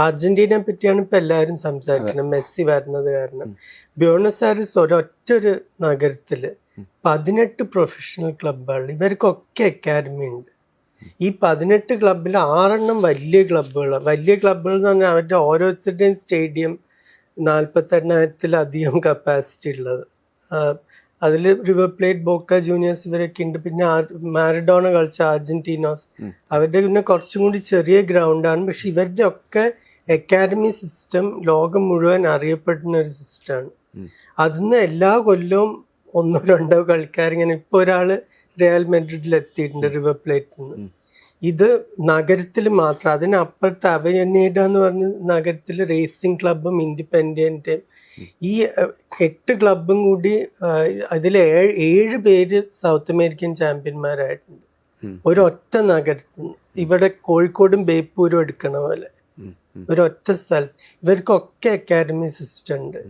അർജന്റീനയെ പറ്റിയാണ് ഇപ്പൊ എല്ലാവരും സംസാരിക്കുന്നത്, മെസ്സി വരുന്നത് കാരണം. ബ്യൂണസ് ആയർസ് ഒരൊറ്റൊരു നഗരത്തില് 18 പ്രൊഫഷണൽ ക്ലബ്ബുകൾ, ഇവർക്കൊക്കെ അക്കാഡമി ഉണ്ട്. ഈ 18 ക്ലബിൽ 6 വലിയ ക്ലബ്ബുകൾ. വലിയ ക്ലബ്ബുകൾ എന്ന് പറഞ്ഞാൽ അവരുടെ ഓരോരുത്തരുടെയും സ്റ്റേഡിയം 48,000-ലധികം കപ്പാസിറ്റി ഉള്ളത്. അതിൽ റിവർ പ്ലേറ്റ്, ബോക്ക ജൂനിയേഴ്സ് ഇവരൊക്കെ ഉണ്ട്. പിന്നെ മാരഡോണ കളിച്ച അർജന്റീനോസ്, അവരുടെ പിന്നെ കുറച്ചും കൂടി ചെറിയ ഗ്രൗണ്ടാണ്. പക്ഷെ ഇവരുടെ ഒക്കെ അക്കാഡമി സിസ്റ്റം ലോകം മുഴുവൻ അറിയപ്പെടുന്ന ഒരു സിസ്റ്റമാണ്. അതിന്ന് എല്ലാ കൊല്ലവും 1-2 കളിക്കാരിങ്ങനെ, ഇപ്പോൾ ഒരാൾ റിയൽ മെഡ്രിഡിൽ എത്തിയിട്ടുണ്ട് റിവർ പ്ലേറ്റിൽ നിന്ന്. ഇത് നഗരത്തിൽ മാത്രം. അതിനപ്പുറത്ത് അവനീഡ എന്ന് പറഞ്ഞ നഗരത്തിൽ റേസിംഗ് ക്ലബും ഇൻഡിപെൻഡൻറ്റും ഈ 8 ക്ലബും കൂടി അതിൽ 7 പേര് സൗത്ത് അമേരിക്കൻ ചാമ്പ്യന്മാരായിട്ടുണ്ട് ഒരൊറ്റ നഗരത്തിൽ നിന്ന്. ഇവിടെ കോഴിക്കോടും ബേപ്പൂരും എടുക്കണ പോലെ ഒരൊറ്റ സ്ഥലം. ഇവർക്കൊക്കെ അക്കാഡമി സിസ്റ്റം ഉണ്ട്.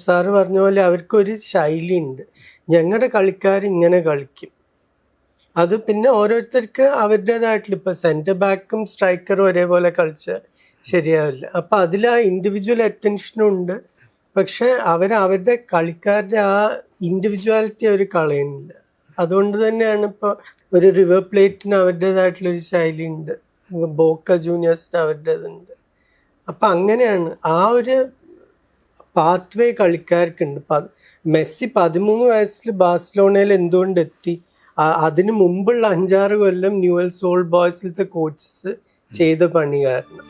സാറ് പറഞ്ഞ പോലെ അവർക്കൊരു ശൈലി ഉണ്ട്. ഞങ്ങളുടെ കളിക്കാർ ഇങ്ങനെ കളിക്കും. അത് പിന്നെ ഓരോരുത്തർക്ക് അവരുടേതായിട്ടുള്ള, ഇപ്പൊ സെന്റർ ബാക്കും സ്ട്രൈക്കറും ഒരേപോലെ കളിച്ചാൽ ശരിയാവില്ല. അപ്പൊ അതിൽ ആ ഇൻഡിവിജ്വൽ അറ്റൻഷനും ഉണ്ട്. പക്ഷെ അവരുടെ കളിക്കാരുടെ ആ ഇൻഡിവിജ്വാലിറ്റി അവർ കളയുന്നില്ല. അതുകൊണ്ട് തന്നെയാണ് ഇപ്പോൾ ഒരു റിവർ പ്ലേറ്റിന് അവരുടേതായിട്ടുള്ളൊരു ശൈലി ഉണ്ട്, ബോക്ക ജൂനിയേഴ്സിന് അവരുടേതുണ്ട്. അപ്പം അങ്ങനെയാണ് ആ ഒരു പാത്വേ കളിക്കാർക്കുണ്ട്. മെസ്സി 13 വയസ്സിൽ ബാഴ്സലോണയിൽ എന്തുകൊണ്ട് എത്തി? അതിന് മുമ്പുള്ള 5-6 കൊല്ലം ന്യൂവൽസ് ഓൾഡ് ബോയ്സിലത്തെ കോച്ചസ് ചെയ്ത പണി കാരണം.